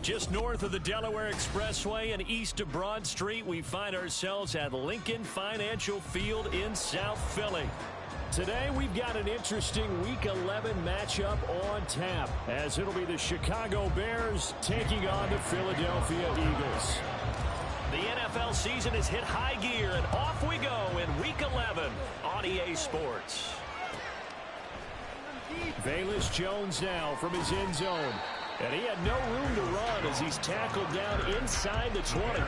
Just north of the Delaware Expressway and east of Broad Street, we find ourselves at Lincoln Financial Field in South Philly. Today, we've got an interesting Week 11 matchup on tap, as it'll be the Chicago Bears taking on the Philadelphia Eagles. The NFL season has hit high gear, and off we go in Week 11 on EA Sports. Velus Jones now from his end zone. And he had no room to run as he's tackled down inside the 20.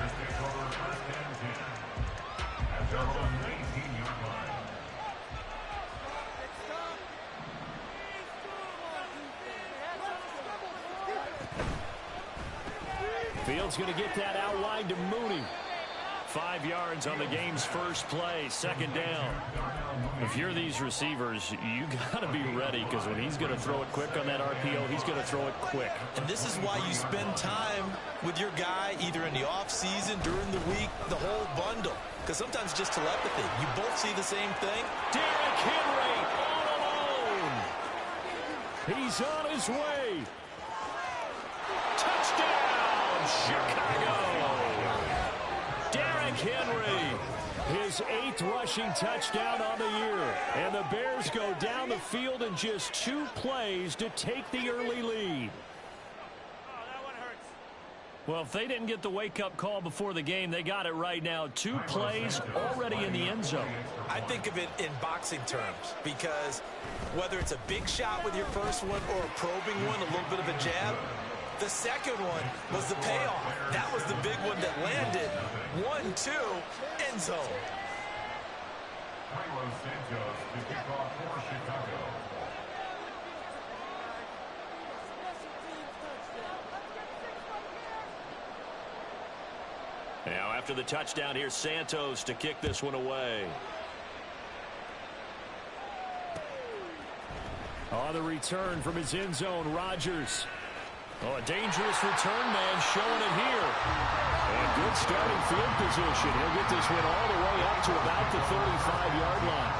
Fields going to get that outline to Mooney. 5 yards on the game's first play, second down. If you're these receivers, you got to be ready, because when he's going to throw it quick on that RPO, he's going to throw it quick. And this is why you spend time with your guy either in the offseason, during the week, the whole bundle. Because sometimes just telepathy. You both see the same thing. Derrick Henry all alone. He's on his way. Touchdown, Chicago. Derrick Henry, his 8th rushing touchdown on the year. And the Bears go down the field in just 2 plays to take the early lead. Well, if they didn't get the wake-up call before the game, they got it right now. 2 plays already in the end zone. I think of it in boxing terms, because whether it's a big shot with your first one or a probing one, a little bit of a jab, the second one was the payoff. That was the big one that landed. 1-2, end zone. Now after the touchdown, here's Santos to kick this one away. On the return from his end zone, Rodgers. Oh, a dangerous return man showing it here. And good starting field position. He'll get this one all the way up to about the 35-yard line.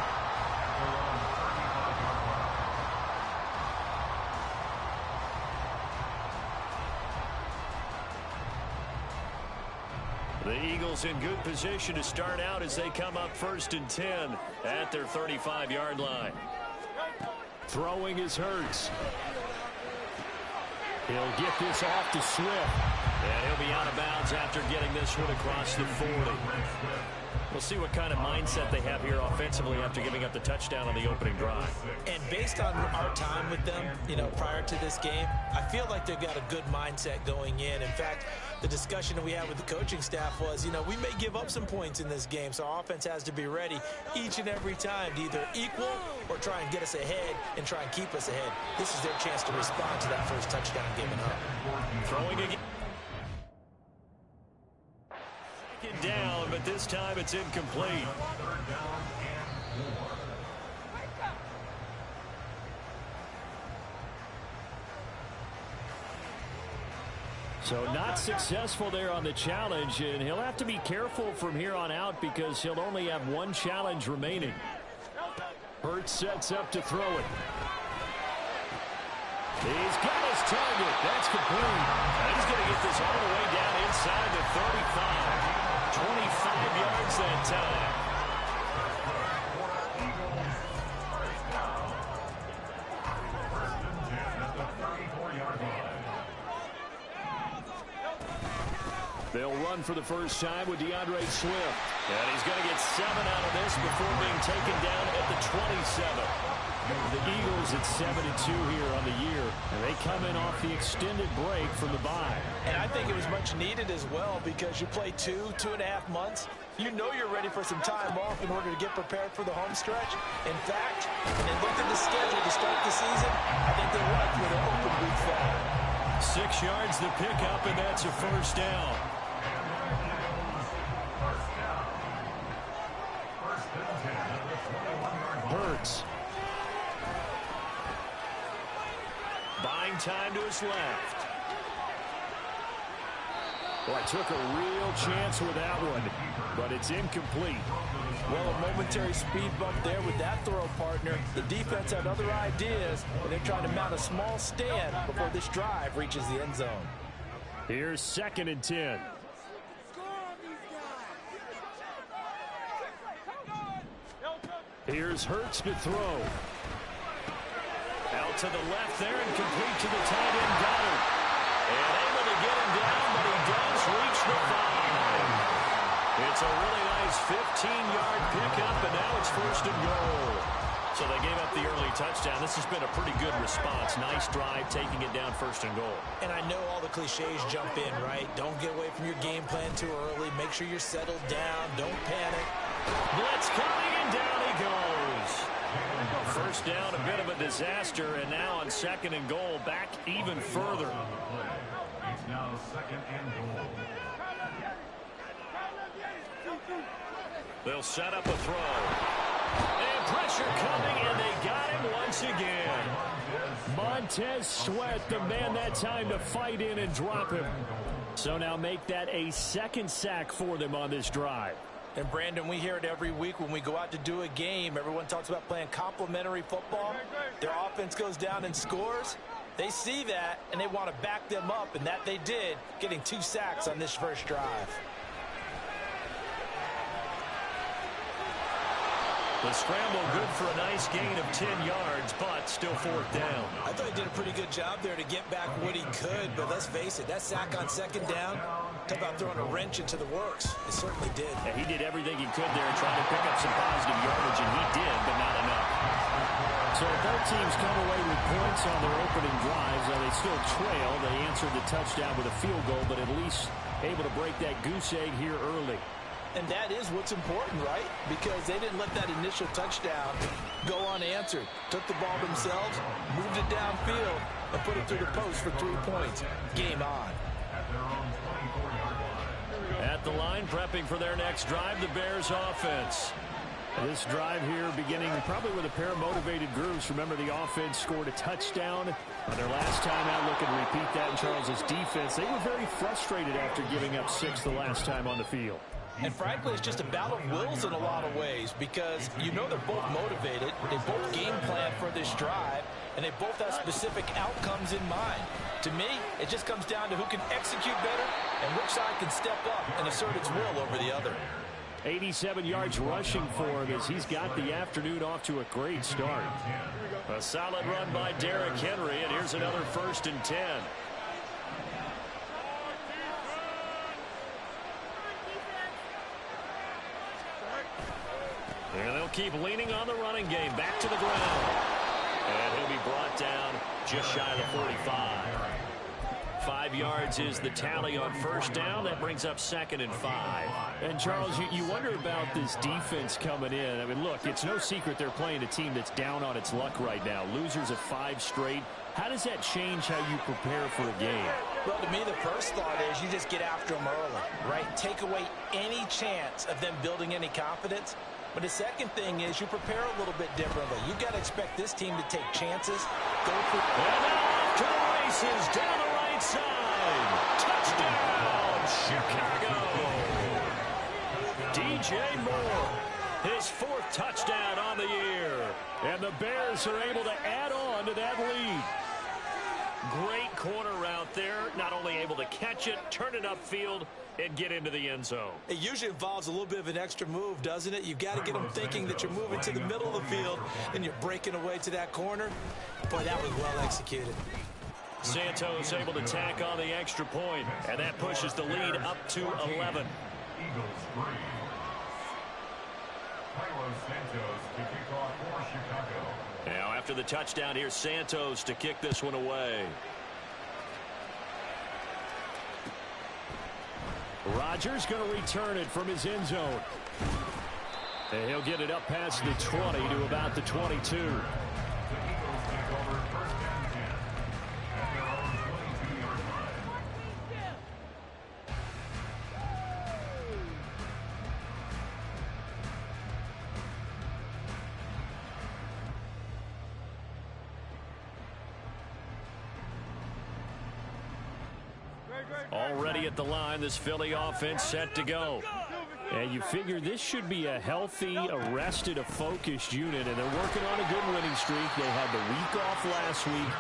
The Eagles in good position to start out as they come up 1st and 10 at their 35-yard line. Throwing is Hurts. He'll get this off to Swift. And he'll be out of bounds after getting this one across the 40. We'll see what kind of mindset they have here offensively after giving up the touchdown on the opening drive. And based on our time with them, prior to this game, I feel like they've got a good mindset going in. In fact, the discussion that we had with the coaching staff was, we may give up some points in this game, so our offense has to be ready each and every time to either equal or try and get us ahead and try and keep us ahead. This is their chance to respond to that first touchdown given up. Throwing again. Second down, but this time it's incomplete. So not successful there on the challenge, and he'll have to be careful from here on out because he'll only have 1 challenge remaining. Hurts sets up to throw it. He's got his target. That's complete. And he's going to get this all the way down inside the 35. 25 yards that time. They'll run for the first time with DeAndre Swift. And he's going to get 7 out of this before being taken down at the 27. The Eagles at 7-2 here on the year, and they come in off the extended break from the bye. And I think it was much needed as well, because you play 2.5 months. You know you're ready for some time off in order to get prepared for the home stretch. In fact, when they looked at the schedule to start the season, I think they liked where the open week fell. 6 yards the pickup, and that's a first down. Hurts. Buying time to his left. Boy, took a real chance with that one, but it's incomplete. Well, a momentary speed bump there with that throw, partner. The defense had other ideas, and they're trying to mount a small stand before this drive reaches the end zone. Here's 2nd and 10. Here's Hurts to throw. Out to the left there and complete to the tight end Goddard. And able to get him down, but he does reach the 5. It's a really nice 15-yard pickup, and now it's 1st and goal. So they gave up the early touchdown. This has been a pretty good response. Nice drive, taking it down 1st and goal. And I know all the cliches jump in, right? Don't get away from your game plan too early. Make sure you're settled down. Don't panic. Blitz coming, and down he goes. 1st down, a bit of a disaster, and now on 2nd and goal, back even further. It's now 2nd and goal. They'll set up a throw. And pressure coming, and they got him once again. Montez Sweat, the man that time to fight in and drop him. So now make that a 2nd sack for them on this drive. And, Brandon, we hear it every week when we go out to do a game. Everyone talks about playing complementary football. Their offense goes down and scores. They see that, and they want to back them up, and that they did, getting 2 sacks on this first drive. The scramble good for a nice gain of 10 yards, but still 4th down. I thought he did a pretty good job there to get back what he could, but let's face it, that sack on 2nd down, talk about throwing a wrench into the works. It certainly did. Yeah, he did everything he could there and tried to pick up some positive yardage, and he did, but not enough. So both teams come away with points on their opening drives. Now they still trail. They answered the touchdown with a field goal, but at least able to break that goose egg here early. And that is what's important, right? Because they didn't let that initial touchdown go unanswered. Took the ball themselves, moved it downfield, and put it through the post for 3 points. Game on. At the line, prepping for their next drive, the Bears offense. This drive here beginning probably with a pair of motivated grooves. Remember, the offense scored a touchdown on their last time out. Looking to repeat that in Charles's defense. They were very frustrated after giving up 6 the last time on the field. And frankly, it's just a battle of wills in a lot of ways because you know they're both motivated. They both game plan for this drive, and they both have specific outcomes in mind. To me, it just comes down to who can execute better and which side can step up and assert its will over the other. 87 yards rushing for him as he's got the afternoon off to a great start. A solid run by Derrick Henry, and here's another 1st and 10. And they'll keep leaning on the running game. Back to the ground. And he'll be brought down just shy of the 45. 5 yards is the tally on 1st down. That brings up 2nd and 5. And, Charles, you wonder about this defense coming in. I mean, look, it's no secret they're playing a team that's down on its luck right now. Losers of 5 straight. How does that change how you prepare for a game? Well, to me, the first thought is you just get after them early, right? Take away any chance of them building any confidence. But the second thing is you prepare a little bit differently. You've got to expect this team to take chances. Go for it. And now off to the races down the right side. Touchdown, Chicago. DJ Moore, his 4th touchdown on the year. And the Bears are able to add on to that lead. Great corner route there. Not only able to catch it, turn it upfield, and get into the end zone. It usually involves a little bit of an extra move, doesn't it? You've got to get them thinking that you're moving to the middle of the field and you're breaking away to that corner. Boy, that was well executed. Santos able to tack on the extra point, and that pushes the lead up to 11. Eagles 3. Carlos Santos to kick off for Chicago. Now after the touchdown, here's Santos to kick this one away. Rodgers going to return it from his end zone. And he'll get it up past the 20 to about the 22. Already at the line, this Philly offense set to go. And you figure this should be a healthy, a rested, a focused unit, and they're working on a good winning streak. They had the week off last week.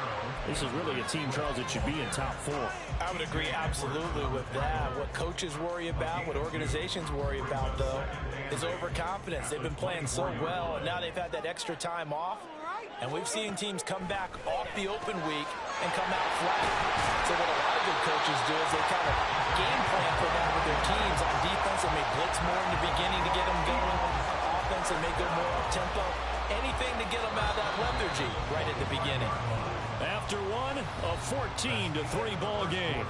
This is really a team, Charles, that should be in top 4. I would agree absolutely with that. What coaches worry about, what organizations worry about, though, is overconfidence. They've been playing so well, and now they've had that extra time off. And we've seen teams come back off the open week and come out flat. So what a lot of good coaches do is they kind of game plan for that with their teams. On defense, they may blitz more in the beginning to get them going. On offense, they may go more up-tempo. Anything to get them out of that lethargy right at the beginning. After one, a 14-3 ball game.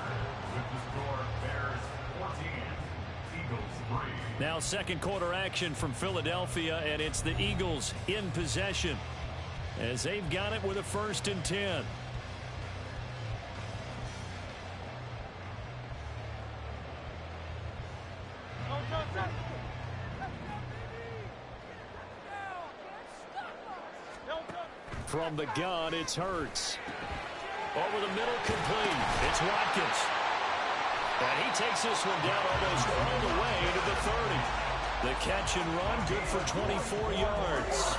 Now second quarter action from Philadelphia, and it's the Eagles in possession, as they've got it with a 1st and 10. From the gun, it's Hurts. Over the middle, complete. It's Watkins. And he takes this one down almost all the way to the 30. The catch and run, good for 24 yards.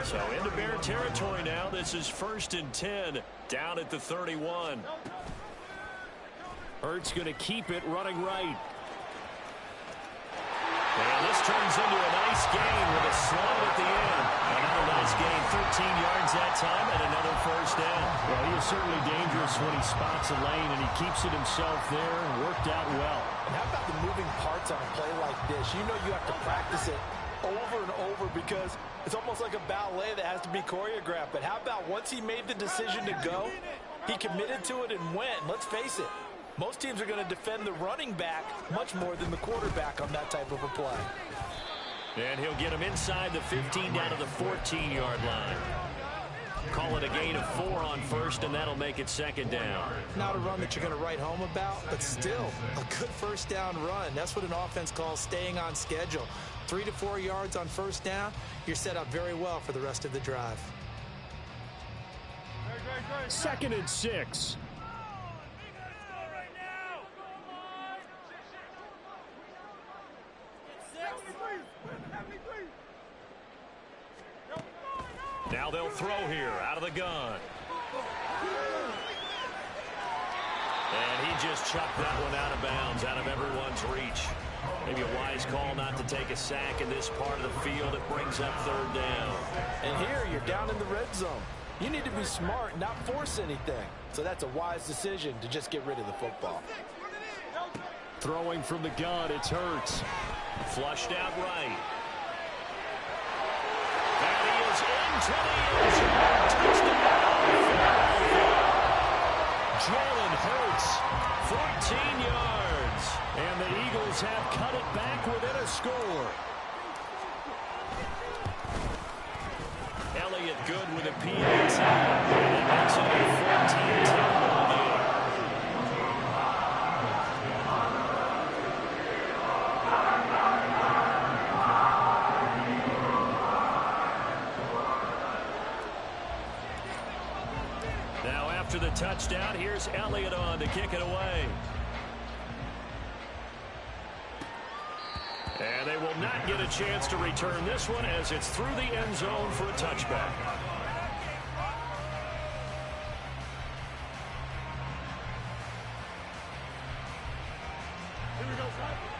So into Bear territory now. This is 1st and 10 down at the 31. Hurts going to keep it running right. And this turns into a nice gain with a slide at the end. Another nice gain, 13 yards that time, and another 1st down. Well, he is certainly dangerous when he spots a lane, and he keeps it himself there and worked out well. And how about the moving parts on a play like this? You know you have to practice it over and over because it's almost like a ballet that has to be choreographed. But how about once he made the decision to go, he committed to it and went. Let's face it. Most teams are going to defend the running back much more than the quarterback on that type of a play. And he'll get him inside the 15 down to the 14-yard line. Call it a gain of 4 on 1st, and that'll make it 2nd down. Not a run that you're going to write home about, but still a good 1st down run. That's what an offense calls staying on schedule. 3 to 4 yards on 1st down, you're set up very well for the rest of the drive. 2nd and 6. Now they'll throw here out of the gun. And he just chucked that one out of bounds, out of everyone's reach. Maybe a wise call not to take a sack in this part of the field. It brings up 3rd down. And here you're down in the red zone. You need to be smart, not force anything. So that's a wise decision to just get rid of the football. Throwing from the gun, it's Hurts. Flushed out right. And he is into the end zone. Touchdown. Jalen Hurts, 14 yards. And the Eagles have cut it back within a score. Elliott good with a PAT. And it makes it a 14-10 ball game. Now after the touchdown, here's Elliott on to kick it away. And they will not get a chance to return this one as it's through the end zone for a touchback.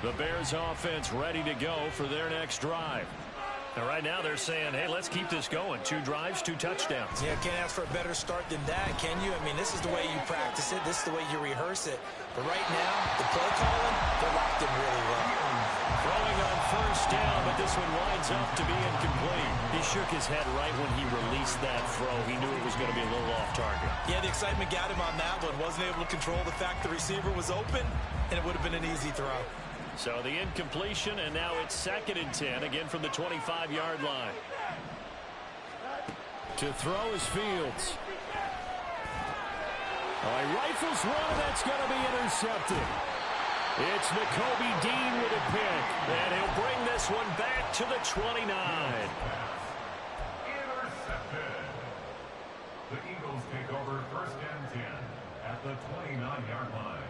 The Bears offense ready to go for their next drive. And right now they're saying, hey, let's keep this going. 2 drives, 2 touchdowns. Yeah, can't ask for a better start than that, can you? I mean, this is the way you practice it. This is the way you rehearse it. But right now, the play calling, they're locked in really well. Throwing on 1st down, but this one winds up to be incomplete. He shook his head right when he released that throw. He knew it was going to be a little off target. Yeah, the excitement got him on that one. Wasn't able to control the fact the receiver was open, and it would have been an easy throw. So the incompletion, and now it's 2nd and 10, again from the 25-yard line. To throw is Fields. He rifles one, and that's going to be intercepted. It's Nakobe Dean with a pick, and he'll bring this one back to the 29. Intercepted. The Eagles take over 1st and 10 at at the 29-yard line.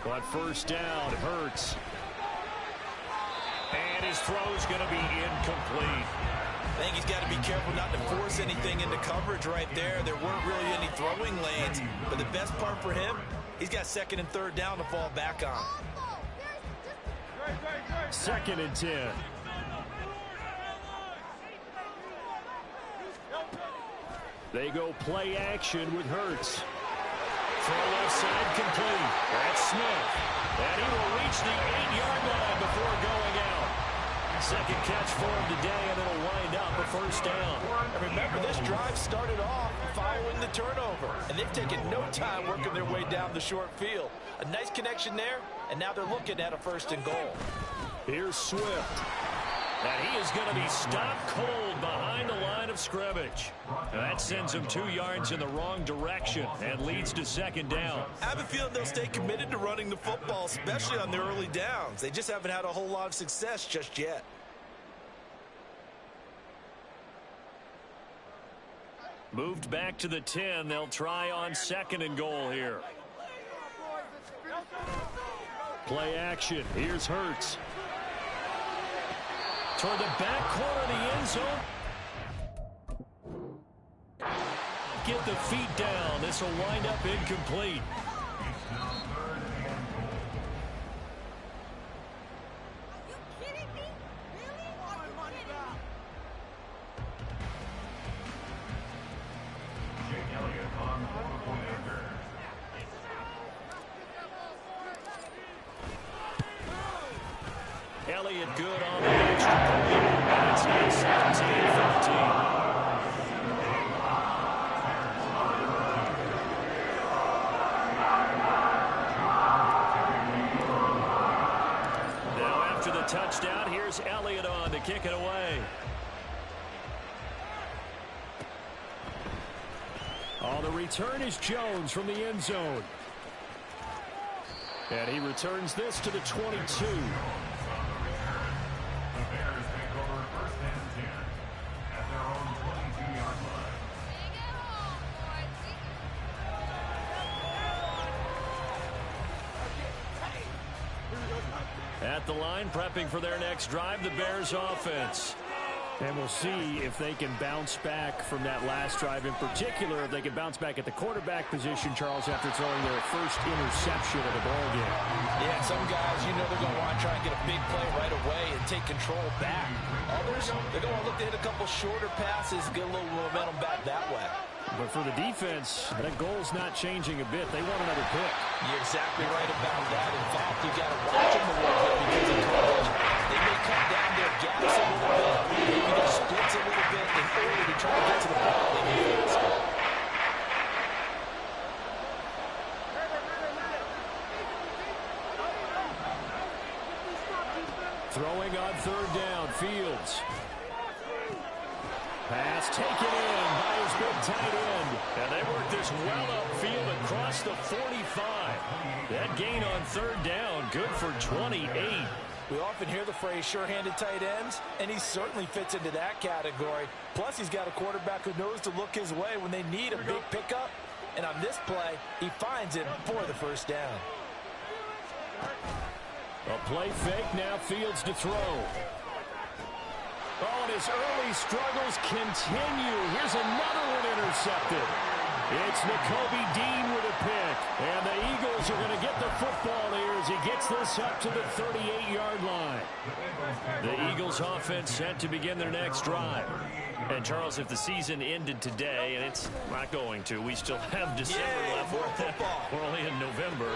But first down, it hurts. And his throw's going to be incomplete. I think he's got to be careful not to force anything into coverage right there. There weren't really any throwing lanes. But the best part for him, he's got second and third down to fall back on. 2nd and 10. They go play action with Hurts. Throw left side complete. That's Smith. And he will reach the 8-yard line before going out. Second catch for him today, and it'll wind up a first down. And remember, this drive started off following the turnover. And they've taken no time working their way down the short field. A nice connection there, and now they're looking at a 1st and goal. Here's Swift. And he is going to be stopped cold behind the line of scrimmage. That sends him 2 yards in the wrong direction and leads to 2nd down. I have a feeling they'll stay committed to running the football, especially on their early downs. They just haven't had a whole lot of success just yet. Moved back to the 10. They'll try on 2nd and goal here. Play action. Here's Hurts. Toward the back corner of the end zone. Get the feet down. This will wind up incomplete. Elliott good on the extra point. And it's now 17-15. Now after the touchdown, here's Elliott on to kick it away. On the return is Jones from the end zone. And he returns this to the 22. At the line, prepping for their next drive, the Bears offense. And we'll see if they can bounce back from that last drive. In particular, if they can bounce back at the quarterback position, Charles, after throwing their first interception of the ballgame. Yeah, some guys, you know they're going to want to try and get a big play right away and take control back. Others, they're going to look to hit a couple shorter passes, get a little momentum back that way. But for the defense, that goal's not changing a bit. They want another pick. You're exactly right about that. In fact, you got to watch them a little bit because of coverage. They may cut down their gaps a little bit, maybe their splits a little bit in order to try to get to the ball a little faster. Throwing on 3rd down, Fields. Pass taken in by his big tight end. And they work this well upfield across the 45. That gain on 3rd down, good for 28. We often hear the phrase sure-handed tight ends, and he certainly fits into that category. Plus, he's got a quarterback who knows to look his way when they need a big pickup. And on this play, he finds it for the 1st down. A play fake, now Fields to throw. Oh, and his early struggles continue. Here's another one intercepted. It's Nakobe Dean with a pick. And the Eagles are going to get the football here as he gets this up to the 38-yard line. The Eagles offense set to begin their next drive. And, Charles, if the season ended today, and it's not going to, we still have December left. We're only in November.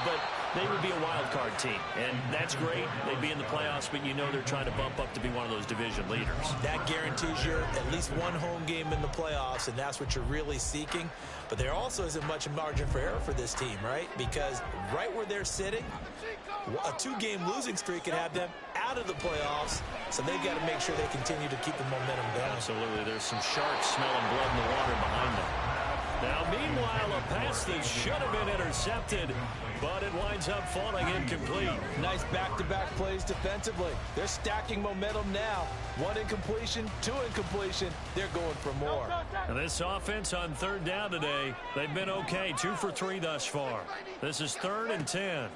But they would be a wild card team. And that's great. They'd be in the playoffs, but you know they're trying to bump up to be one of those division leaders. That guarantees you at least one home game in the playoffs, and that's what you're really seeking. But there also isn't much margin for error for this team, right? Because right where they're sitting, a 2-game losing streak could have them out of the playoffs, so they've got to make sure they continue to keep the momentum going. Absolutely. There's some sharks smelling blood in the water behind them. Now, meanwhile, a pass that should have been intercepted, but it winds up falling incomplete. Nice back-to-back plays defensively. They're stacking momentum now. 1 incompletion, 2 incompletion. They're going for more. And this offense on third down today, they've been okay. 2 for 3 thus far. This is 3rd and 10.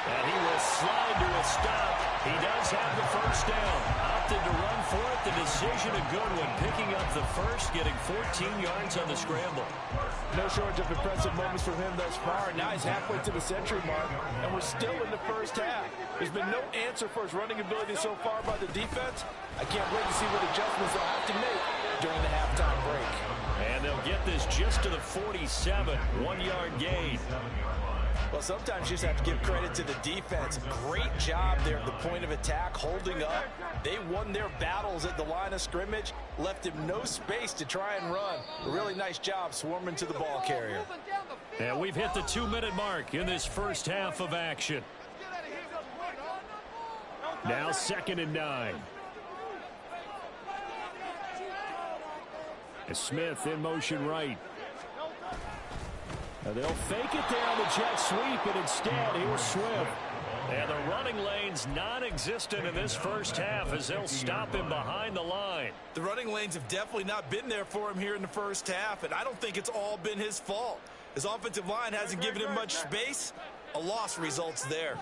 And he will slide to a stop. He does have the first down. Opted to run for it. The decision a good one. Picking up the first, getting 14 yards on the scramble. No shortage of impressive moments from him thus far. Now he's halfway to the century mark, and we're still in the first half. There's been no answer for his running ability so far by the defense. I can't wait to see what adjustments they'll have to make during the halftime break. And they'll get this just to the 47. 1-yard gain. Well, sometimes you just have to give credit to the defense. Great job there at the point of attack, holding up. They won their battles at the line of scrimmage, left him no space to try and run. A really nice job swarming to the ball carrier. And we've hit the 2-minute mark in this first half of action. Now 2nd and 9. And Smith in motion right. And they'll fake it there on the jet sweep, and instead, here's Swift. And the running lane's non-existent in this first half as they'll stop him behind the line. The running lanes have definitely not been there for him here in the first half, and I don't think it's all been his fault. His offensive line hasn't given him much space. A loss results there.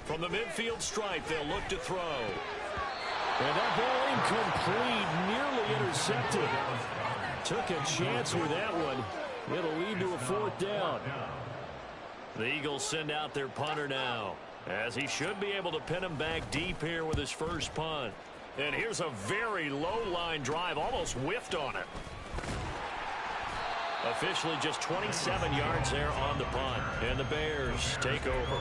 From the midfield stripe, they'll look to throw. And that ball incomplete, nearly intercepted. Took a chance with that one. It'll lead to a 4th down. The Eagles send out their punter now, as he should be able to pin him back deep here with his first punt. And here's a very low-line drive, almost whiffed on it. Officially just 27 yards there on the punt. And the Bears take over.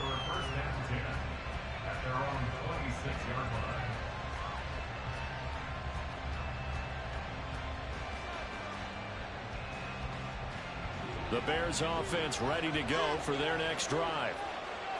The Bears offense ready to go for their next drive.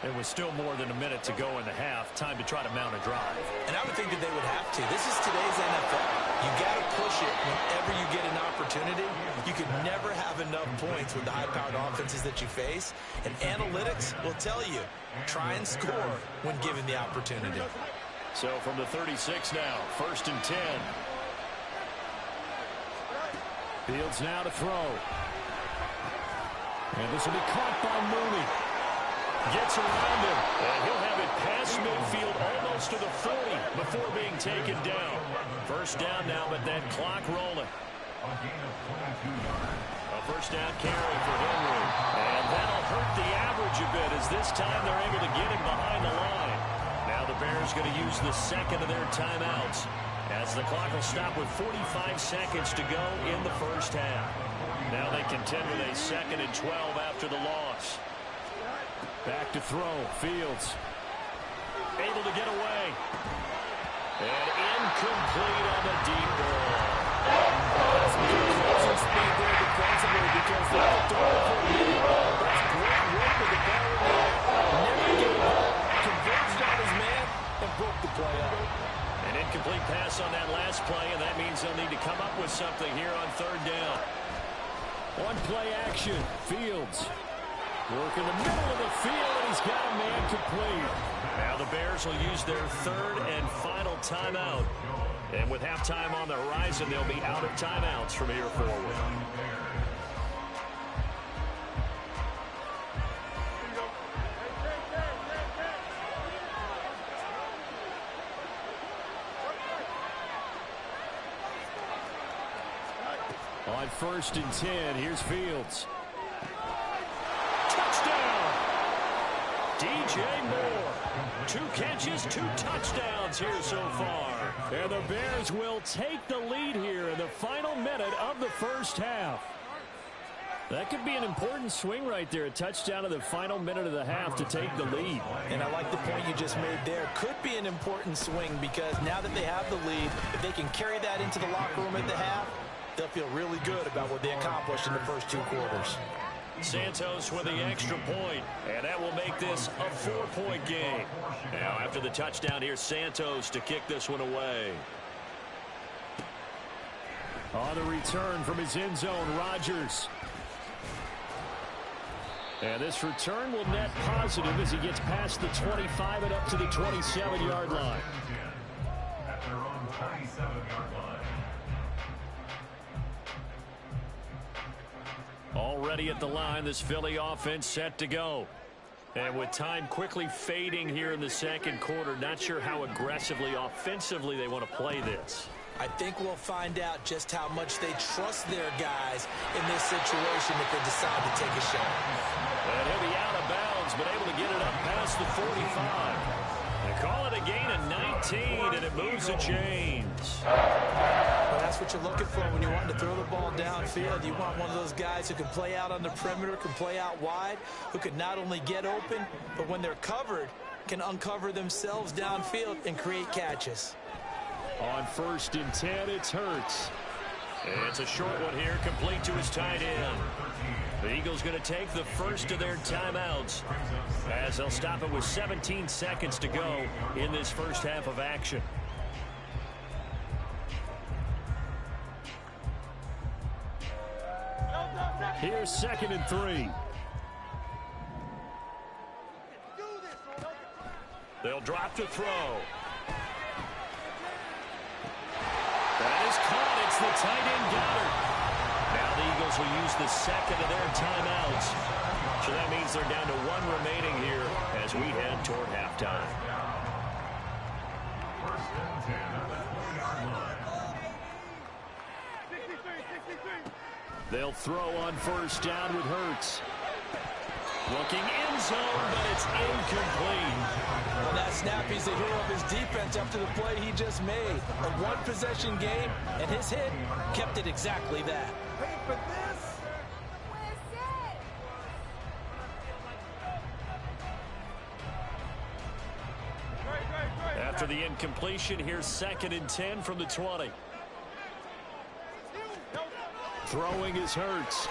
And with still more than a minute to go in the half, time to try to mount a drive. And I would think that they would have to. This is today's NFL. You got to push it whenever you get an opportunity. You could never have enough points with the high-powered offenses that you face. And analytics will tell you, try and score when given the opportunity. So from the 36 now, 1st and 10. Fields now to throw. And this will be caught by Mooney. Gets around him, and he'll have it past midfield almost to the 40 before being taken down. First down now, but that clock rolling. A first down carry for Henry. And that'll hurt the average a bit as this time they're able to get him behind the line. Now the Bears going to use the second of their timeouts as the clock will stop with 45 seconds to go in the first half. Now they contend with a 2nd and 12 after the loss. Back to throw. Fields able to get away. And incomplete on the deep ball. That's closing speed there defensively because they looked over. That's great work with the ball in the air. Never gave up. Converged on his man and broke the play up. An incomplete pass on that last play, and that means they'll need to come up with something here on 3rd down. One play action. Fields work in the middle of the field, and he's got a man complete. Now the Bears will use their 3rd and final timeout. And with halftime on the horizon, they'll be out of timeouts from here forward. On 1st and 10, here's Fields. Touchdown! DJ Moore. 2 catches, 2 touchdowns here so far. And the Bears will take the lead here in the final minute of the first half. That could be an important swing right there. A touchdown in the final minute of the half to take the lead. And I like the point you just made there. Could be an important swing because now that they have the lead, if they can carry that into the locker room at the half, they'll feel really good about what they accomplished in the first 2 quarters. Santos with the extra point, and that will make this a 4-point game. Now after the touchdown, here's Santos to kick this one away. On the return from his end zone, Rodgers. And this return will net positive as he gets past the 25 and up to the 27-yard line. At their own 27-yard line. Already at the line, this Philly offense set to go. And with time quickly fading here in the second quarter, not sure how aggressively, offensively they want to play this. I think we'll find out just how much they trust their guys in this situation if they decide to take a shot. And he'll be out of bounds, but able to get it up past the 45. They call it a gain of 19, and it moves the chains. Well, that's what you're looking for when you want to throw the ball downfield. You want one of those guys who can play out on the perimeter, can play out wide, who can not only get open, but when they're covered, can uncover themselves downfield and create catches. On 1st and 10, it's Hurts. It's a short one here, complete to his tight end. The Eagles going to take the first of their timeouts as they'll stop it with 17 seconds to go in this first half of action. Here's 2nd and 3. They'll drop to throw. That is caught. It's the tight end Goddard. Now the Eagles will use the second of their timeouts. So that means they're down to 1 remaining here as we head toward halftime. First and 10 at the 20-yard line. They'll throw on 1st down with Hurts. Looking end zone, but it's incomplete. Well, that snap, he's the hero of his defense after the play he just made. A 1-possession game, and his hit kept it exactly that. After the incompletion, here's 2nd and 10 from the 20. Throwing is Hurts.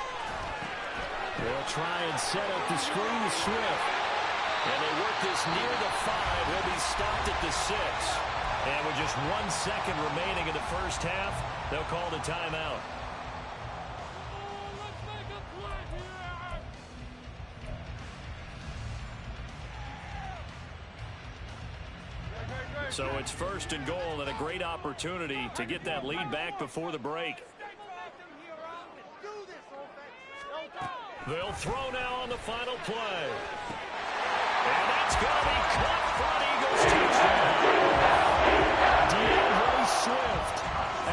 They'll try and set up the screen to Swift. And they work this near the 5. He'll be stopped at the 6. And with just 1 second remaining in the first half, they'll call the timeout. So it's 1st and goal, and a great opportunity to get that lead back before the break. They'll throw now on the final play. And that's going to be caught front. Eagles touchdown. Swift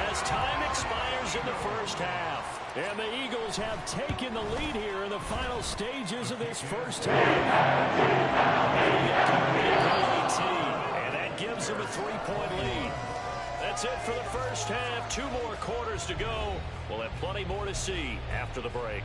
as time expires in the first half. And the Eagles have taken the lead here in the final stages of this first half. And that gives them a 3-point lead. That's it for the first half. 2 more quarters to go. We'll have plenty more to see after the break.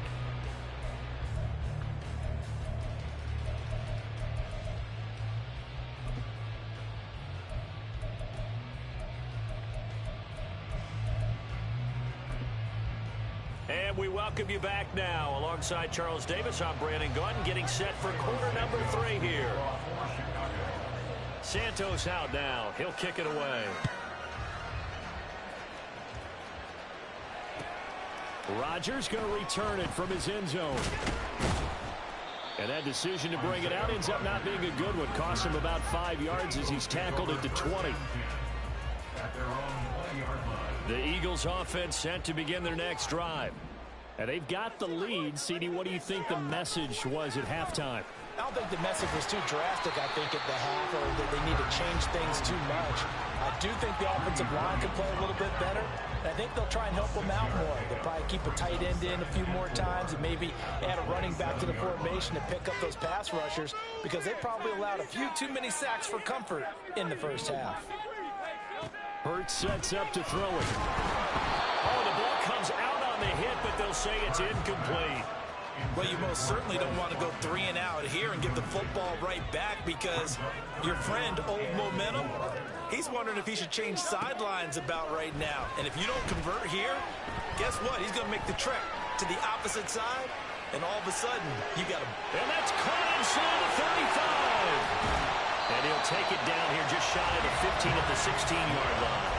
And we welcome you back now. Alongside Charles Davis, I'm Brandon Gunn, getting set for quarter number 3 here. Santos out now. He'll kick it away. Rodgers going to return it from his end zone. And that decision to bring it out ends up not being a good one. Costs him about 5 yards as he's tackled at the 20. The Eagles offense set to begin their next drive. And they've got the lead. CD, what do you think the message was at halftime? I don't think the message was too drastic, I think, at the half, or that they need to change things too much. I do think the offensive line can play a little bit better. And I think they'll try and help them out more. They'll probably keep a tight end in a few more times and maybe add a running back to the formation to pick up those pass rushers, because they probably allowed a few too many sacks for comfort in the first half. Hurts sets up to throw it. Oh, the ball comes out on the hit, but they'll say it's incomplete. Well, you most certainly don't want to go 3 and out here and give the football right back, because your friend, Old Momentum, he's wondering if he should change sidelines about right now. And if you don't convert here, guess what? He's going to make the trek to the opposite side, and all of a sudden, you got him. And that's caught inside the 35. And he'll take it down here just shy of the 15 at the 16-yard line.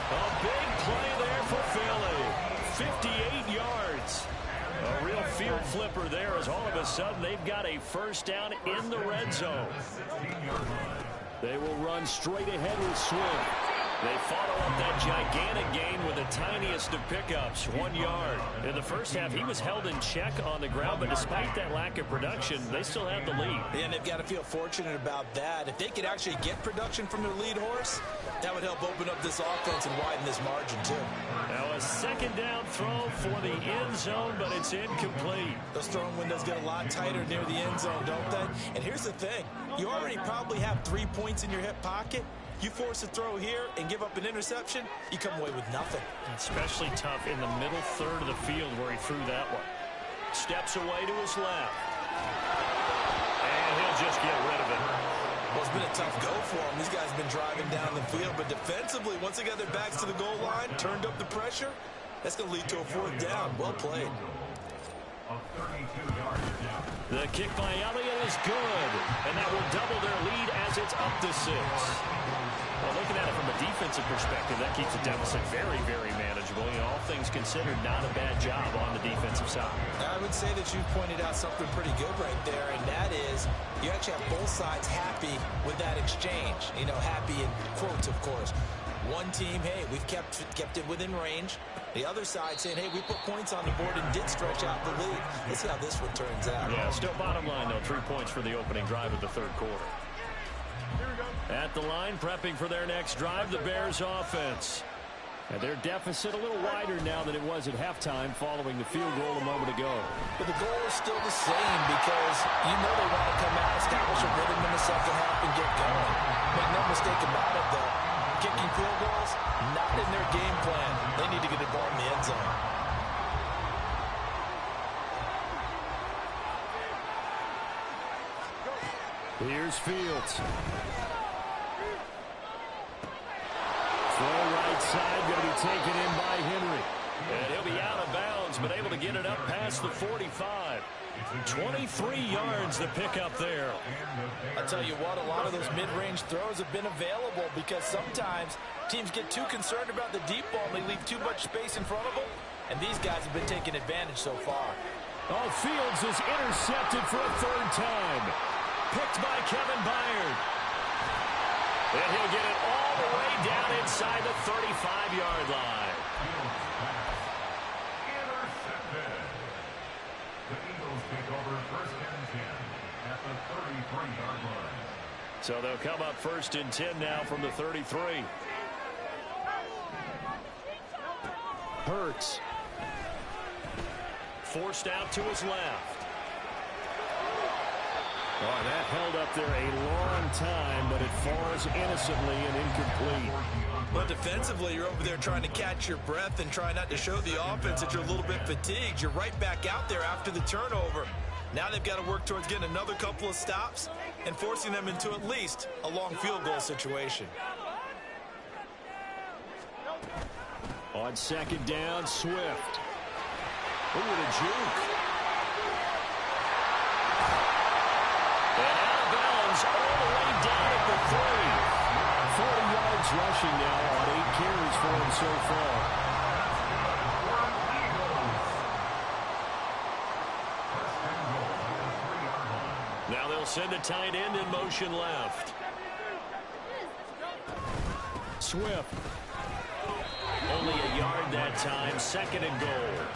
A big play there for Philly. 58 yards. A real field flipper there, as all of a sudden they've got a first down in the red zone. They will run straight ahead with Swift. They follow up that gigantic gain with the tiniest of pickups, 1 yard. In the first half, he was held in check on the ground, but despite that lack of production, they still have the lead. And they've got to feel fortunate about that. If they could actually get production from their lead horse, that would help open up this offense and widen this margin, too. Now a second down throw for the end zone, but it's incomplete. Those throwing windows get a lot tighter near the end zone, don't they? And here's the thing. You already probably have 3 points in your hip pocket. You force a throw here and give up an interception, you come away with nothing. Especially tough in the middle third of the field where he threw that one. Steps away to his left. And he'll just get rid of it. Well, it's been a tough go for him. These guys have been driving down the field, but defensively, once they got their backs to the goal line, turned up the pressure, that's going to lead to a 4th down. Well played. The kick by Elliott is good, and that will double their lead as it's up to 6. Well, looking at it from a defensive perspective, that keeps the deficit very, very manageable. You know, all things considered, not a bad job on the defensive side. I would say that you pointed out something pretty good right there, and that is you actually have both sides happy with that exchange. You know, happy in quotes, of course. One team, hey, we've kept it within range. The other side saying, hey, we put points on the board and did stretch out the lead. Let's see how this one turns out. Yeah, still bottom line, though, 3 points for the opening drive of the third quarter. At the line, prepping for their next drive, the Bears offense. And their deficit a little wider now than it was at halftime following the field goal a moment ago. But the goal is still the same, because you know they want to come out, establish a rhythm in the second half, and get going. Make no mistake about it, though. Kicking field goals, not in their game plan. They need to get the ball in the end zone. Here's Fields. Throw right side, going to be taken in by Henry. And he'll be out of bounds, but able to get it up past the 45. 23 yards to pick up there. I tell you what, a lot of those mid-range throws have been available, because sometimes teams get too concerned about the deep ball and they leave too much space in front of them. And these guys have been taking advantage so far. Oh, Fields is intercepted for a 3rd time. Picked by Kevin Byard. And he'll get it all the way down inside the 35-yard line. Intercepted. The Eagles take over 1st and 10 at the 33-yard line. So they'll come up 1st and 10 now from the 33. Hurts. Forced out to his left. Oh, that held up there a long time, but it falls innocently and incomplete. But defensively, you're over there trying to catch your breath and try not to show the offense that you're a little bit fatigued. You're right back out there after the turnover. Now they've got to work towards getting another couple of stops and forcing them into at least a long field goal situation. On 2nd down, Swift. Ooh, what a juke. And out of bounds all the way down at the 30. 40 yards rushing now on 8 carries for him so far. Now they'll send a tight end in motion left. Swift. Only a yard that time, 2nd and goal.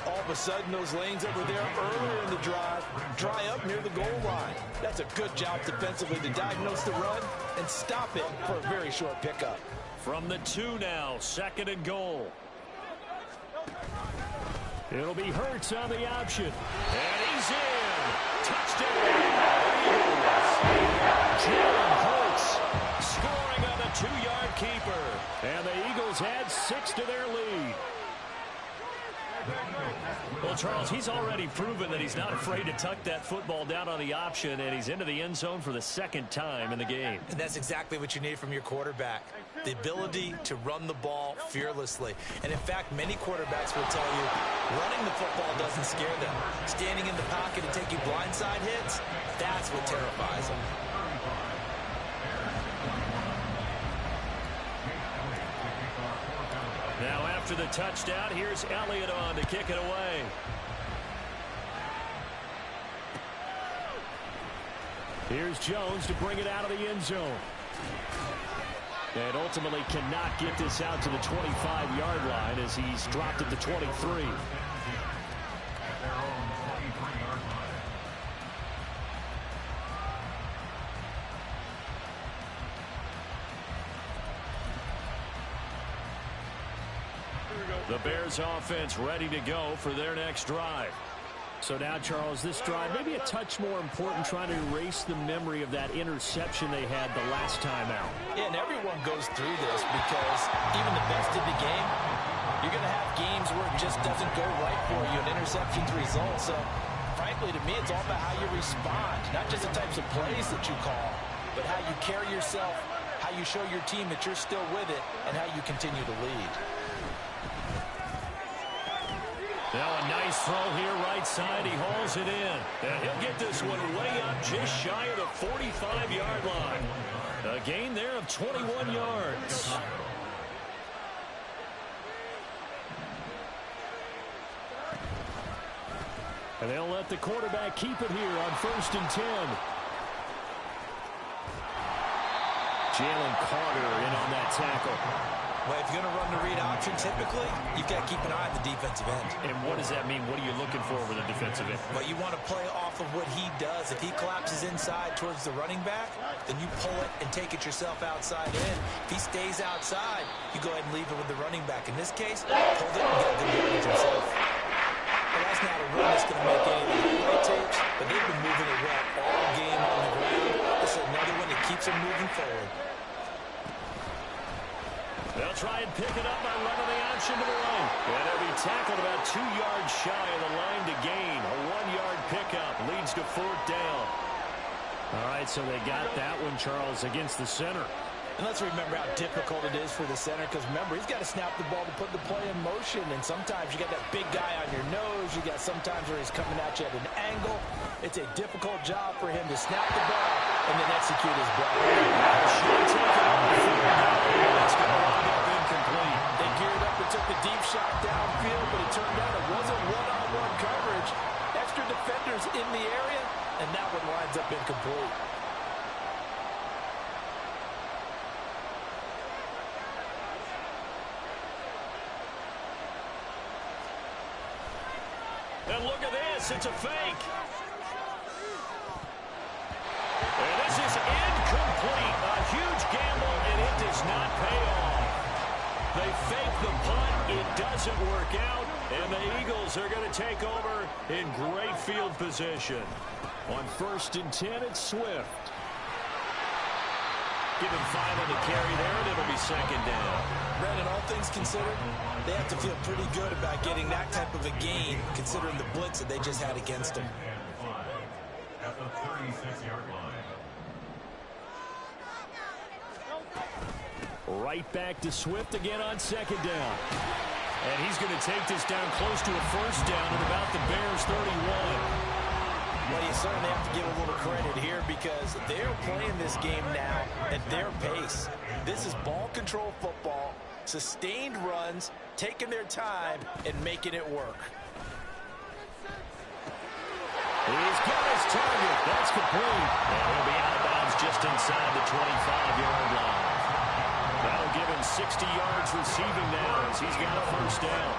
All of a sudden, those lanes that were there earlier in the drive dry up near the goal line. That's a good job defensively to diagnose the run and stop it for a very short pickup. From the 2 now, 2nd and goal. It'll be Hurts on the option. And he's in. Touchdown. Jalen Hurts scoring on the 2-yard keeper. And the Eagles add 6 to their lead. Well, Charles, he's already proven that he's not afraid to tuck that football down on the option, and he's into the end zone for the second time in the game. And that's exactly what you need from your quarterback, the ability to run the ball fearlessly. And in fact, many quarterbacks will tell you running the football doesn't scare them. Standing in the pocket and taking blindside hits, that's what terrifies them. Now after the touchdown, here's Elliott on to kick it away. Here's Jones to bring it out of the end zone. And ultimately cannot get this out to the 25-yard line as he's dropped at the 23. The Bears offense ready to go for their next drive. So now, Charles, this drive maybe a touch more important, trying to erase the memory of that interception they had the last time out. Yeah, and everyone goes through this because even the best in the game, you're going to have games where it just doesn't go right for you, and interceptions result. So, frankly, to me, it's all about how you respond, not just the types of plays that you call, but how you carry yourself, how you show your team that you're still with it, and how you continue to lead. Now a nice throw here right side. He hauls it in. And he'll get this one way up just shy of the 45-yard line. A gain there of 21 yards. And they'll let the quarterback keep it here on 1st and 10. Jalen Carter in on that tackle. Well, if you're going to run the read option, typically, you've got to keep an eye on the defensive end. And what does that mean? What are you looking for with the defensive end? Well, you want to play off of what he does. If he collapses inside towards the running back, then you pull it and take it yourself outside in. If he stays outside, you go ahead and leave it with the running back. In this case, pull it and get a good yardage himself. Well, that's not a run that's going to make any of the highlight tapes, but they've been moving it well all game on the ground. This is another one that keeps them moving forward. They'll try and pick it up by running the option to the right. And they'll be tackled about 2 yards shy of the line to gain. A 1-yard pickup leads to 4th down. All right, so they got that one, Charles, against the center. And let's remember how difficult it is for the center, because remember, he's got to snap the ball to put the play in motion, and sometimes you got that big guy on your nose. You got sometimes where he's coming at you at an angle. It's a difficult job for him to snap the ball and then execute his play. It's going to wind up incomplete. They geared up and took the deep shot downfield, but it turned out it wasn't one-on-one coverage. Extra defenders in the area, and that one winds up incomplete. And look at this, it's a fake. And this is incomplete. A huge gamble, and it does not pay off. They fake the punt, it doesn't work out, and the Eagles are going to take over in great field position. On 1st and 10, it's Swift. Give him 5 on the carry there, and it'll be 2nd down. Brandon, all things considered, they have to feel pretty good about getting that type of a gain, considering the blitz that they just had against them. At the 36-yard line. Right back to Swift again on 2nd down. And he's going to take this down close to a 1st down at about the Bears' 31. Well, you certainly have to give a little credit here because they're playing this game now at their pace. This is ball control football, sustained runs, taking their time, and making it work. He's got his target. That's complete. And he'll be out of bounds just inside the 25-yard line. That'll give him 60 yards receiving now as he's got a 1st down.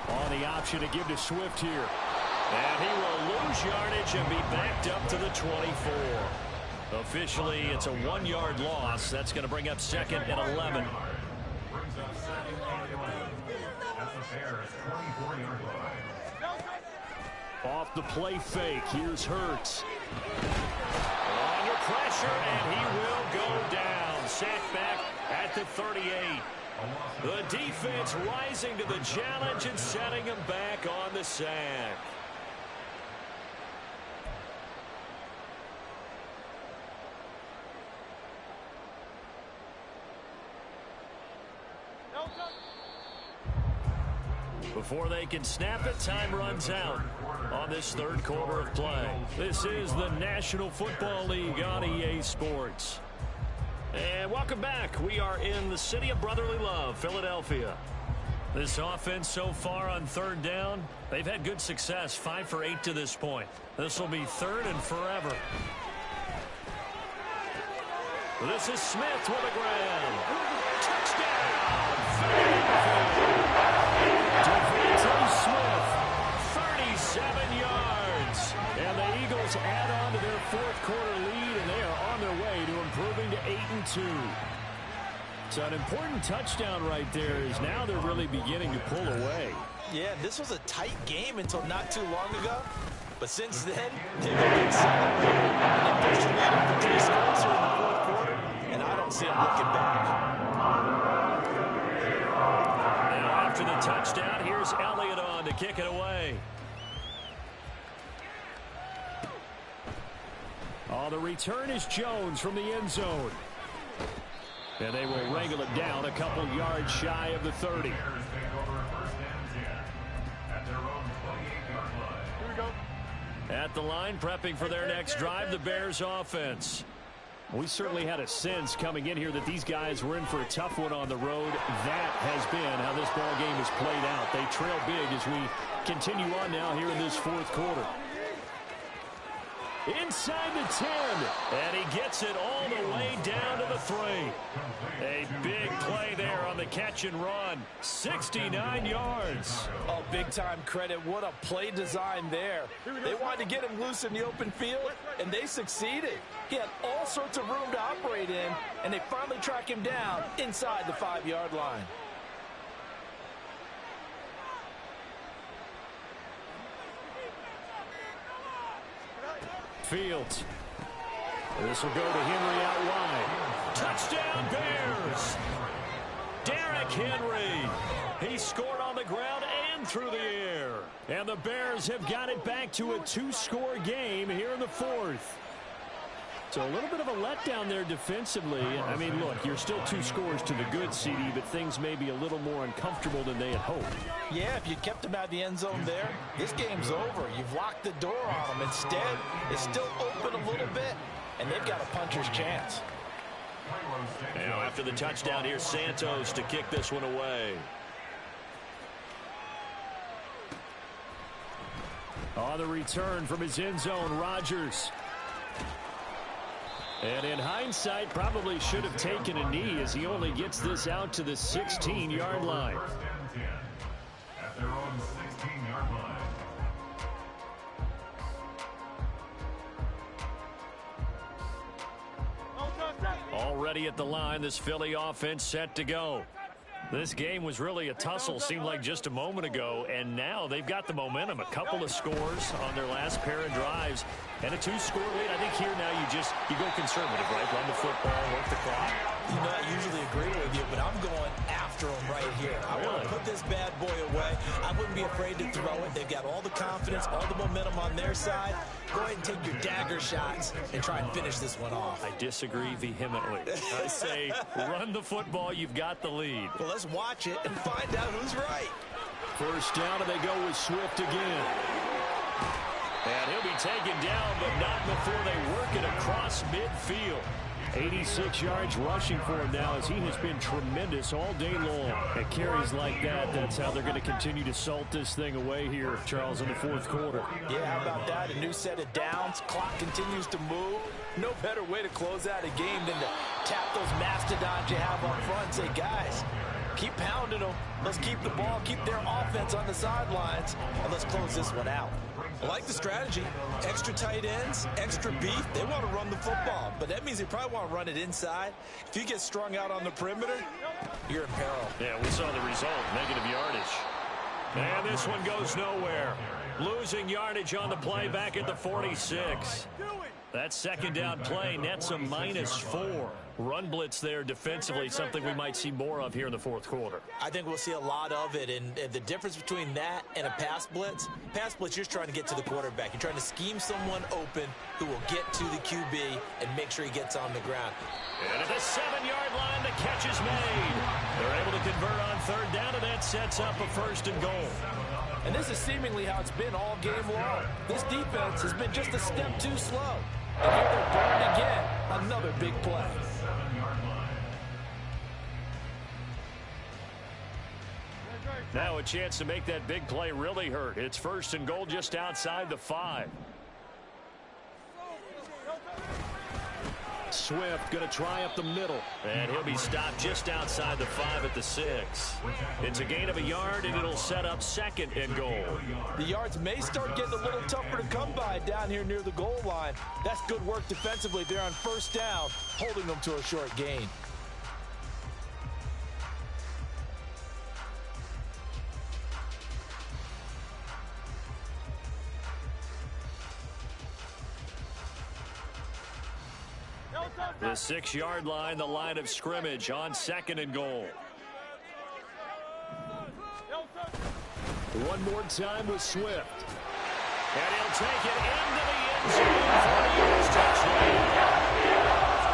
On the option to give to Swift here. And he will lose yardage and be backed up to the 24. Officially, it's a 1-yard loss. That's going to bring up 2nd and 11. Off the play fake, here's Hurts. Under pressure, and he will go down. sacked back at the 38. The defense rising to the challenge and setting him back on the sack. Before they can snap it, time runs out on this third quarter of play. This is the National Football League on EA Sports. And welcome back. We are in the city of brotherly love, Philadelphia. This offense so far on third down, they've had good success, 5 for 8 to this point. This will be third and forever. This is Smith with a grab. Touchdown! Devontae Smith, 37 yards. And the Eagles add on to their fourth quarter lead, and they are on their way to improving to 8-2. So an important touchdown right there is now they're really beginning to pull away. Yeah, this was a tight game until not too long ago. But since then, they've been accelerating. And they pushed the lead up to 3 scores here in the fourth quarter, and I don't see them looking back. Now after the touchdown, here's Elliott on to kick it away. Oh, the return is Jones from the end zone. And they will wrangle it down a couple yards shy of the 30. At the line, prepping for their next drive, the Bears offense. We certainly had a sense coming in here that these guys were in for a tough one on the road. That has been how this ball game has played out. They trail big as we continue on now here in this fourth quarter. Inside the 10, and he gets it all the way down to the 3. A big play there on the catch and run. 69 yards. Oh, big-time credit. What a play design there. They wanted to get him loose in the open field, and they succeeded. He had all sorts of room to operate in, and they finally track him down inside the 5-yard line. Fields. This will go to Henry out wide. Touchdown Bears. Derrick Henry. He scored on the ground and through the air. And the Bears have got it back to a 2-score game here in the fourth. So a little bit of a letdown there defensively. I mean, look, you're still 2 scores to the good, CD, but things may be a little more uncomfortable than they had hoped. Yeah, if you kept him out of the end zone there, this game's over. You've locked the door on him. Instead, it's still open a little bit, and they've got a puncher's chance. Now, after the touchdown, here's Santos to kick this one away. On the return from his end zone, Rodgers. And in hindsight, probably should have taken a knee as he only gets this out to the 16-yard line. At their own 16-yard line. Already at the line, this Philly offense set to go. This game was really a tussle, seemed like just a moment ago, and now they've got the momentum. A couple of scores on their last pair of drives, and a 2-score lead. I think here now you go conservative, right? Run the football, work the clock. You know, I usually agree with you, but I'm going after him right here. I want to put this bad boy away. I wouldn't be afraid to throw it. They've got all the confidence, all the momentum on their side. Go ahead and take your dagger shots and try and finish this one off. I disagree vehemently. I say run the football. You've got the lead. Well, let's watch it and find out who's right. First down, and they go with Swift again. And he'll be taken down, but not before they work it across midfield. 86 yards rushing for him now as he has been tremendous all day long. At carries like that, that's how they're going to continue to salt this thing away here, Charles, in the fourth quarter. Yeah, how about that? A new set of downs. Clock continues to move. No better way to close out a game than to tap those mastodons you have up front and say, guys, keep pounding them. Let's keep the ball, keep their offense on the sidelines, and let's close this one out. I like the strategy. Extra tight ends, extra beef. They want to run the football, but that means they probably want to run it inside. If you get strung out on the perimeter, you're in peril. Yeah, we saw the result, negative yardage. And this one goes nowhere. Losing yardage on the play back at the 46. That second down play nets a -4. Run blitz there defensively, something we might see more of here in the fourth quarter. I think we'll see a lot of it, and the difference between that and a pass blitz, you're just trying to get to the quarterback. You're trying to scheme someone open who will get to the QB and make sure he gets on the ground. And at the 7-yard line, the catch is made. They're able to convert on third down, and that sets up a 1st and goal. And this is seemingly how it's been all game long. This defense has been just a step too slow. And here they're burned again. Another big play. Now a chance to make that big play really hurt. It's 1st and goal just outside the 5. Swift going to try up the middle. And he'll be stopped just outside the 5 at the 6. It's a gain of a yard, and it'll set up 2nd and goal. The yards may start getting a little tougher to come by down here near the goal line. That's good work defensively there on 1st down, holding them to a short gain. The 6-yard line, the line of scrimmage on 2nd and goal. One more time with Swift. And he'll take it into the end zone for the Eagles touchdown.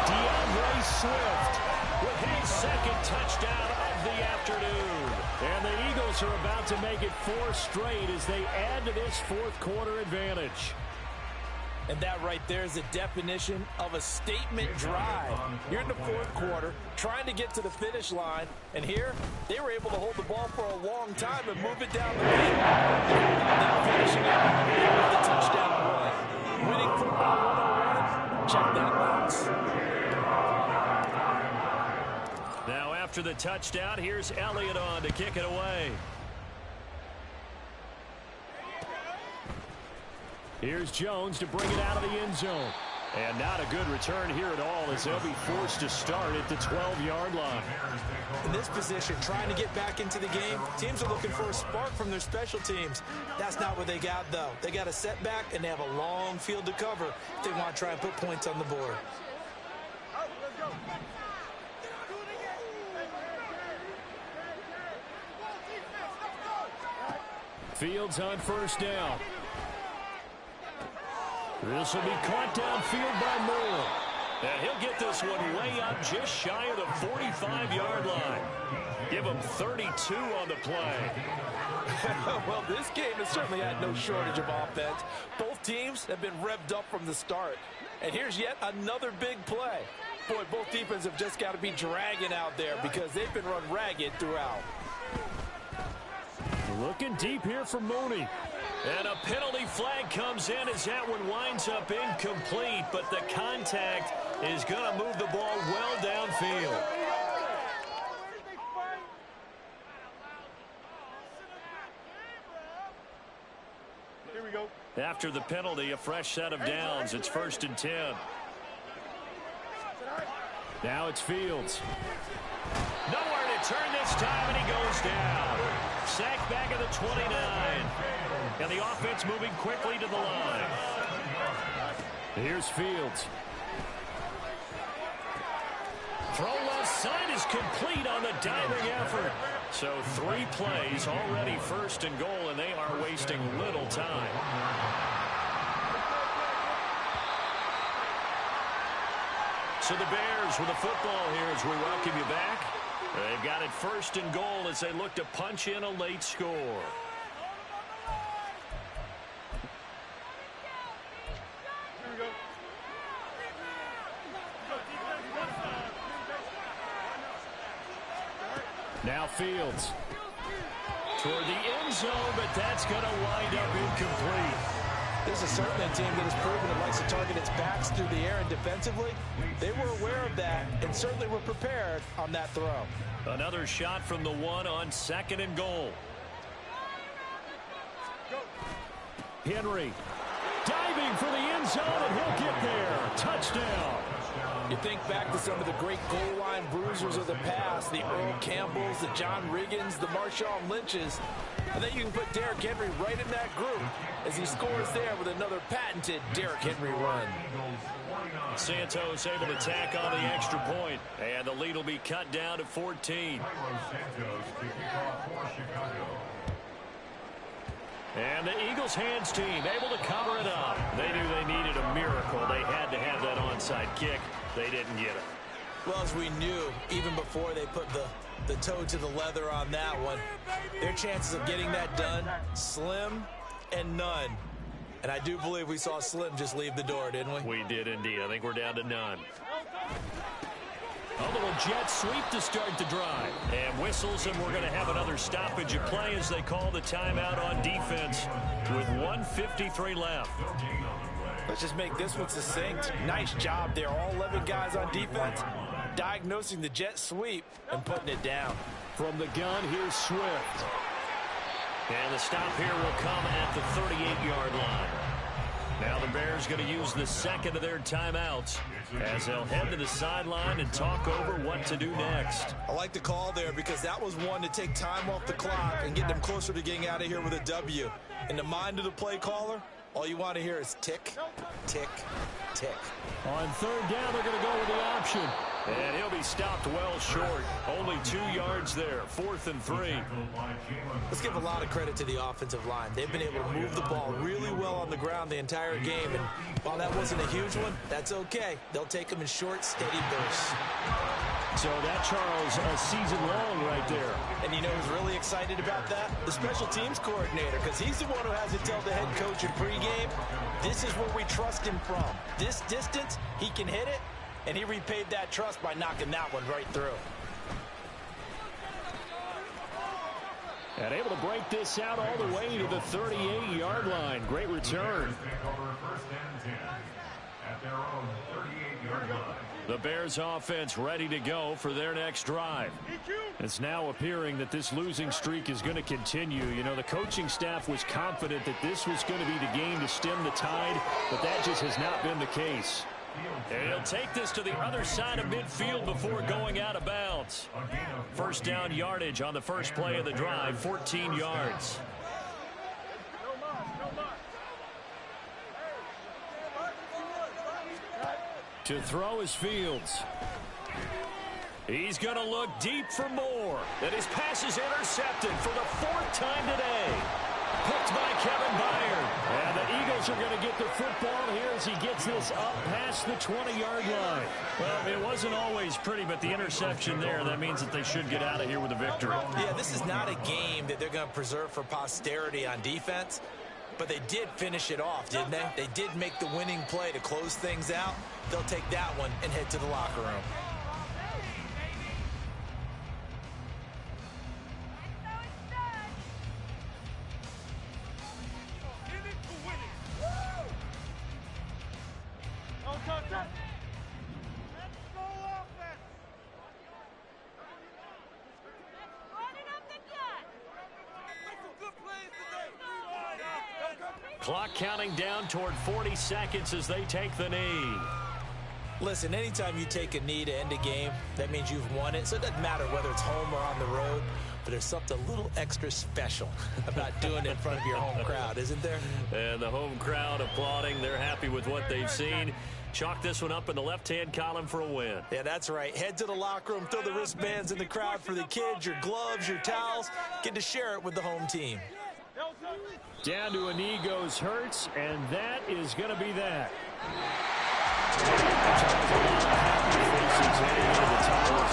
DeAndre Swift with his 2nd touchdown of the afternoon. And the Eagles are about to make it 4 straight as they add to this fourth quarter advantage. And that right there is the definition of a statement drive. You're in the fourth quarter, trying to get to the finish line. And here, they were able to hold the ball for a long time and move it down the field. Now finishing it with the touchdown run. Winning football 101. Check that box. Now after the touchdown, here's Elliott on to kick it away. Here's Jones to bring it out of the end zone. And not a good return here at all as they'll be forced to start at the 12-yard line. In this position, trying to get back into the game, teams are looking for a spark from their special teams. That's not what they got, though. They got a setback, and they have a long field to cover if they want to try and put points on the board. Fields on 1st down. This will be caught downfield by Moore. And he'll get this one way up just shy of the 45-yard line. Give him 32 on the play. Well, this game has certainly had no shortage of offense. Both teams have been revved up from the start. And here's yet another big play. Boy, both defenses have just got to be dragging out there because they've been run ragged throughout. Looking deep here for Mooney. And a penalty flag comes in as that one winds up incomplete, but the contact is going to move the ball well downfield. Here we go. After the penalty, a fresh set of downs. It's 1st and 10. Now it's Fields. Nowhere to turn this time, and he goes down. Sacked back at the 29. And the offense moving quickly to the line. Here's Fields. Throw left side is complete on the diving effort. So 3 plays already 1st and goal, and they are wasting little time. So the Bears with the football here as we welcome you back. They've got it 1st and goal as they look to punch in a late score. Now Fields toward the end zone, but that's going to wind up incomplete. This is certainly a team that has proven it likes to target its backs through the air and defensively. They were aware of that and certainly were prepared on that throw. Another shot from the 1 on 2nd and goal. Henry diving for the end zone, and he'll get there. Touchdown. You think back to some of the great goal line bruisers of the past, the Earl Campbells, the John Riggins, the Marshawn Lynches, and then you can put Derrick Henry right in that group as he scores there with another patented Derrick Henry run. Santos able to tack on the extra point, and the lead will be cut down to 14. And the Eagles hands team able to cover it up. They knew they needed a miracle. They had to have that onside kick. They didn't get it. Well, as we knew, even before they put the toe to the leather on that one, their chances of getting that done, slim and none. And I do believe we saw Slim just leave the door, didn't we? We did indeed. I think we're down to none. A little jet sweep to start the drive. And whistles, and we're going to have another stoppage of play as they call the timeout on defense with 1:53 left. Let's just make this one succinct. Nice job there. All 11 guys on defense diagnosing the jet sweep and putting it down. From the gun, here's Swift. And the stop here will come at the 38-yard line. Now the Bears going to use the second of their timeouts as they'll head to the sideline and talk over what to do next. I like the call there because that was one to take time off the clock and get them closer to getting out of here with a W. In the mind of the play caller, all you want to hear is tick, tick, tick. On third down, they're going to go with the option. And he'll be stopped well short. Only 2 yards there. 4th and 3. Let's give a lot of credit to the offensive line. They've been able to move the ball really well on the ground the entire game. And while that wasn't a huge one, that's okay. They'll take them in short, steady bursts. So that, Charles, a season long right there. And you know who's really excited about that? The special teams coordinator, because he's the one who has to tell the head coach in pregame, this is where we trust him from. This distance, he can hit it, and he repaid that trust by knocking that one right through. And able to break this out all the way to the 38-yard line. Great return. The Bears offense ready to go for their next drive. It's now appearing that this losing streak is going to continue. You know, the coaching staff was confident that this was going to be the game to stem the tide, but that just has not been the case. And he'll take this to the other side of midfield before going out of bounds. First down yardage on the first play of the drive, 14 yards. To throw is Fields. He's going to look deep for more. And his pass is intercepted for the 4th time today. Picked by Kevin Byard. And the Eagles are going to get the football here as he gets this up past the 20-yard line. Well, it wasn't always pretty, but the interception there, that means that they should get out of here with a victory. Yeah, this is not a game that they're going to preserve for posterity on defense. But they did finish it off, didn't they? They did make the winning play to close things out. They'll take that one and head to the locker room. Clock counting down toward 40 seconds as they take the knee. Listen, anytime you take a knee to end a game, that means you've won it. So it doesn't matter whether it's home or on the road, but there's something a little extra special about doing it in front of your home crowd, isn't there? And the home crowd applauding. They're happy with what they've seen. Chalk this one up in the left-hand column for a win. Yeah, that's right. Head to the locker room, throw the wristbands in the crowd for the kids, your gloves, your towels. Get to share it with the home team. Down to a knee goes Hurts, and that is going to be that.